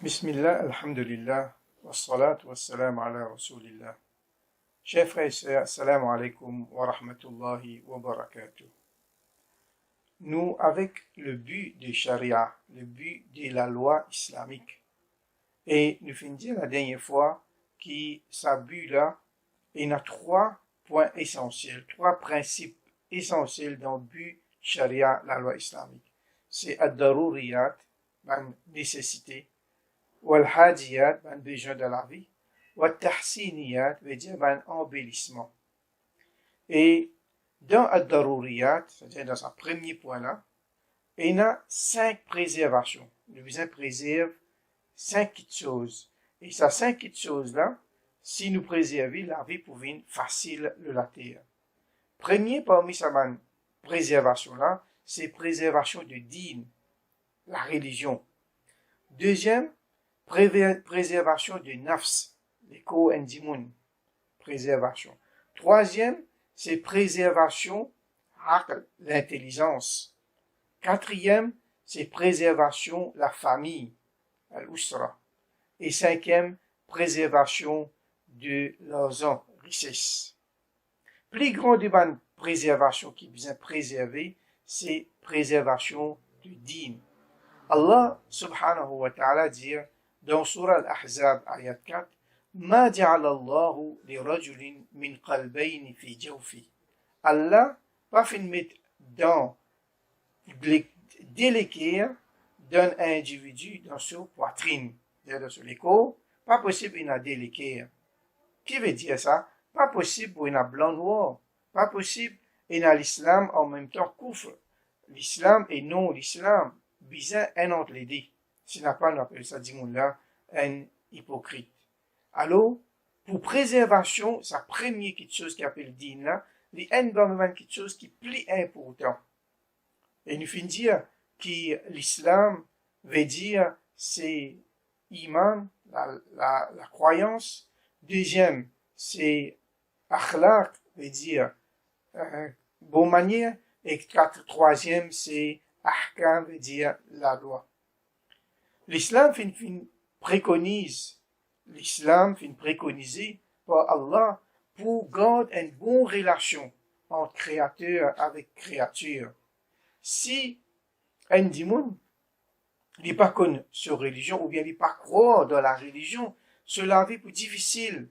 Bismillah, alhamdulillah, wassalatu wassalam ala rasulillah. Chers frères et sœurs, assalamu alaikum wa rahmatullahi wa barakatuh. Nous, avec le but de Sharia, le but de la loi islamique, et nous finissons dire la dernière fois que ce but-là, il y a trois points essentiels, trois principes essentiels dans le but Sharia, la loi islamique. C'est ad-daruriyat, la nécessité, wal-hadiyat, un besoin de la vie, wal-tahsiniyat, veut dire un embellissement. Et dans ad-daruriyat, c'est-à-dire dans ce premier point-là, il y a 5 préservations. Nous besoin préserve 5 choses. Et ces 5 choses-là, si nous préservons, la vie pour venir facile de la terre. Premier parmi ces préservations-là, c'est préservation de din, la religion. Deuxième, préservation de nafs, l'écho endimoun, préservation. Troisième, c'est préservation aql, l'intelligence. Quatrième, c'est préservation la famille, al-usra. Et cinquième, préservation de l'argent, richesse. Plus grande préservation qui est bien préservée, c'est préservation du din. Allah subhanahu wa ta'ala dit dans Surah Al-Ahzab, ayat 4, Ma ja'ala Allahu li rajulin min qalbayni fi jawfi. Allah pas fait mettre dans déléguer d'un individu dans sa poitrine, dans son corps, pas possible il a délégué. Qui veut dire ça? Pas possible pour un blanc noir, pas possible il a l'islam en même temps kufr. L'islam et non l'islam, bizarre un entre les deux. Si n'a pas, on appelle ça, dis-moi un hypocrite. Alors, pour préservation, sa première quelque chose qui appelle din là, il y a quelque chose qui est plus important. Et nous finissons dire que l'islam veut dire c'est iman, la croyance. Deuxième, c'est akhlaq, veut dire bonne manière. Et troisième, c'est ahkam, veut dire la loi. L'islam préconise, préconisé par Allah pour garder une bonne relation entre créateur avec créature. Si un démon n'est pas connu sur religion ou bien n'est pas croire dans la religion, cela est plus difficile,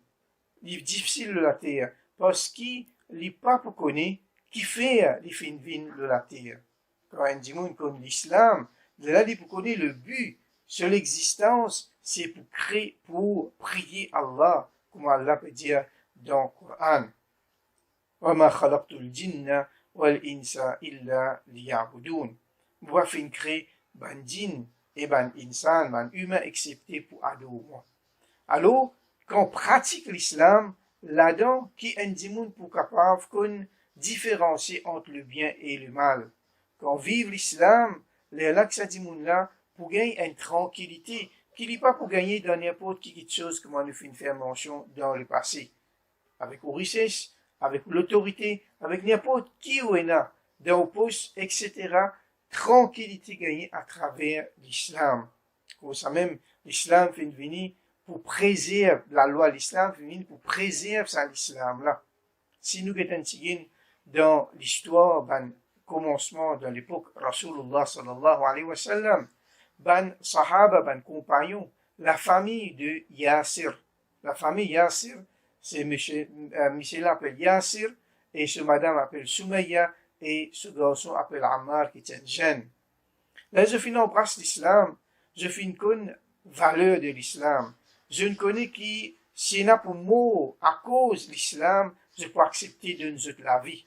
de la terre, parce qu'il n'est pas pour connaître qui fait les fins de la terre. Quand un démon connaît l'islam, là, il peut connaître le but sur l'existence, c'est pour créer, pour prier Allah, comme Allah peut dire dans le Coran. وَمَا خَلَقْتُ الْجِنَّ وَالْإِنسَ إِلَّا لِيَعْبُدُونَ. Moi, fin créer ban djinn et ban insan, ban humain, excepté pour adorer moi. Alors, quand on pratique l'islam, là-dedans, qui est un démon pour capable qu'on différencier entre le bien et le mal. Quand on vive l'islam, les là que ça démon-là, pour gagner une tranquillité, qui n'est pas pour gagner dans n'importe quelle chose que moi nous fait faire mention dans le passé. Avec la richesse, avec l'autorité, avec n'importe qui ou est là, dans le poste, etc. Tranquillité gagnée à travers l'islam. Pour ça même, l'islam fait venir pour préserver la loi de l'islam, fait venir pour préserver ça l'islam là. Si nous regardons dans l'histoire, commencement de l'époque Rasulullah sallallahu alayhi wa sallam, sahaba, compagnon, la famille de Yasir. La famille Yasir, c'est monsieur l'appelle Yasir, et ce madame appelle Soumaïa, et ce garçon appelle Ammar, qui est un jeune. Là, je finis embrasse l'islam, je finis connaître valeur de l'islam. Je ne connais qui, s'il y a pour moi, à cause de l'islam, je peux accepter de nous autres la vie.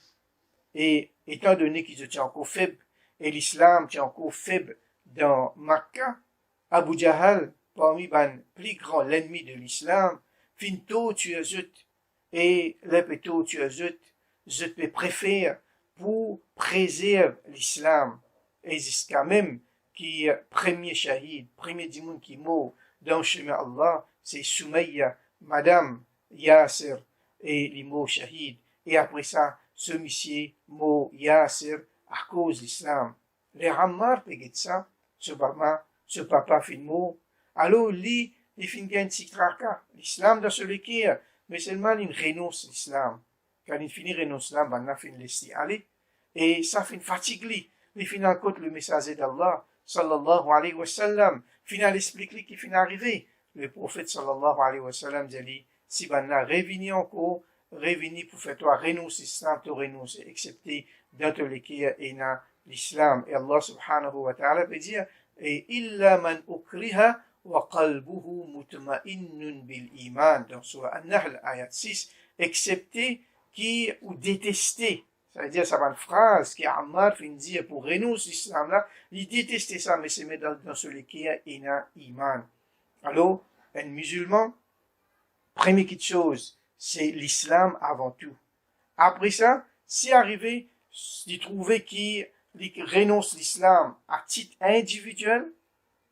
Et étant donné qu'ils étaient encore faibles, et l'islam était encore faible dans Makkah, Abu Jahal, parmi les plus grands ennemis de l'islam, fin tôt tu as et le péto tu as je te préfère pour préserver l'islam. Et jusqu'à même qui premier shahid, premier démon qui mort dans le chemin Allah, c'est Soumaïa, Madame Yasir, et les mots shahid. Et après ça, ce monsieur mot Yasir à cause de l'islam. Les Ammar, ça, ce papa fait mot Alors, il finit un petit tracas. L'islam dans celui qui est, mais seulement il renonce l'islam. Quand il finit renonce l'islam, il finit laisser aller. Et ça fait une fatigue. Il finit en compte le messager d'Allah, sallallahu alayhi wa sallam. Final explique qu'il finit arrivé. Le prophète sallallahu alayhi wa sallam dit, si ben là, revenez encore, revenez pour faire toi renoncer l'islam, tu renonces, excepté dans tous les cas, et dans l'islam. Et Allah subhanahu wa ta'ala peut dire, et illa man ukriha wa qalbuhu mutma'innun bil iman. Dans surah An-Nahl, ayat 6, excepté qui ou détesté. Ça veut dire, ça va une phrase qui Ammar fin dire pour renoncer l'islam là, il détestait ça, mais c'est dans celui qui a un iman. Alors, un musulman, première chose, c'est l'islam avant tout. Après ça, si arrivé, de trouver qu'il renonce l'islam à titre individuel,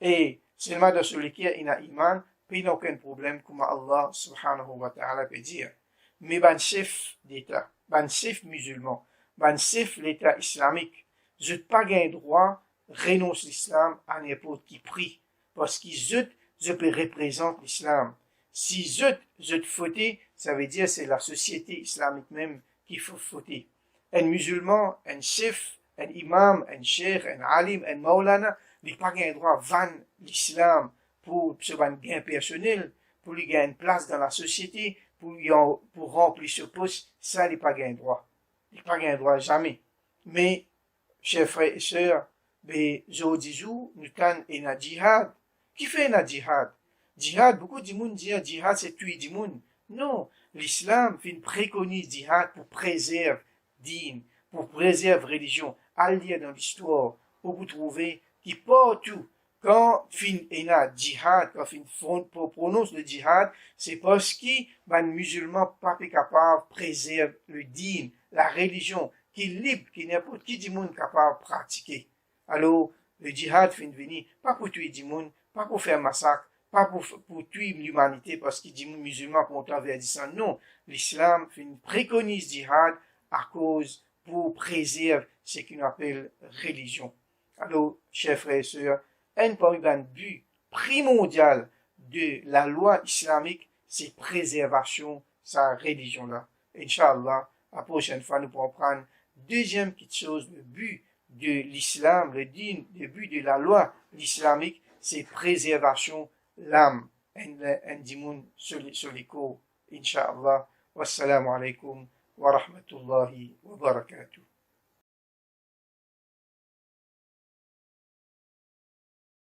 et seulement dans celui qui a un iman, puis il n'y a aucun problème, comme Allah subhanahu wa ta'ala peut dire. Mais ban chef d'État, ban chef musulman, ban chef l'État islamique, je n'ai pas gain droit renonce l'islam à n'importe qui prix, parce que je peux représenter l'islam. Si je fauté, ça veut dire c'est la société islamique même qui faut fauter. Un musulman, un chef, un imam, un cheikh, un alim, un maulana, n'a pas gain droit vendre l'islam pour ce gain personnel, pour lui gagner une place dans la société, pour remplir ce poste, ça n'est pas gain droit. Il n'a pas gain droit jamais. Mais, chers frères et sœurs, je dis nous avons un djihad. Qui fait un djihad? Djihad, beaucoup de monde disent djihad c'est tuer du monde. Non, l'islam fait une préconise djihad pour préserver dîne, pour préserver religion. Allez dans l'histoire, pour vous trouver qui partout, quand fin ena djihad, quand fin prononce le djihad, c'est parce que les musulmans pas capable de préserver le dîne, la religion, qui est libre, qui n'importe qui du monde capable de pratiquer. Alors, le djihad fin venir, pas pour tuer du monde, pas pour faire massacre, pas pour tuer l'humanité parce qu'il dit musulman pour envers ça. Non, l'islam préconise djihad à cause pour préserver ce qu'on appelle religion. Alors, chers frères et sœurs, un but primordial de la loi islamique, c'est préservation sa religion-là. Inch'Allah, la prochaine fois, nous pourrons prendre deuxième petite chose, le but de l'islam, le but de la loi islamique, c'est préservation l'âme. Un dimoun sur les cours, Inch'Allah. Wassalamu alaikum wa rahmatullahi wa barakatuh.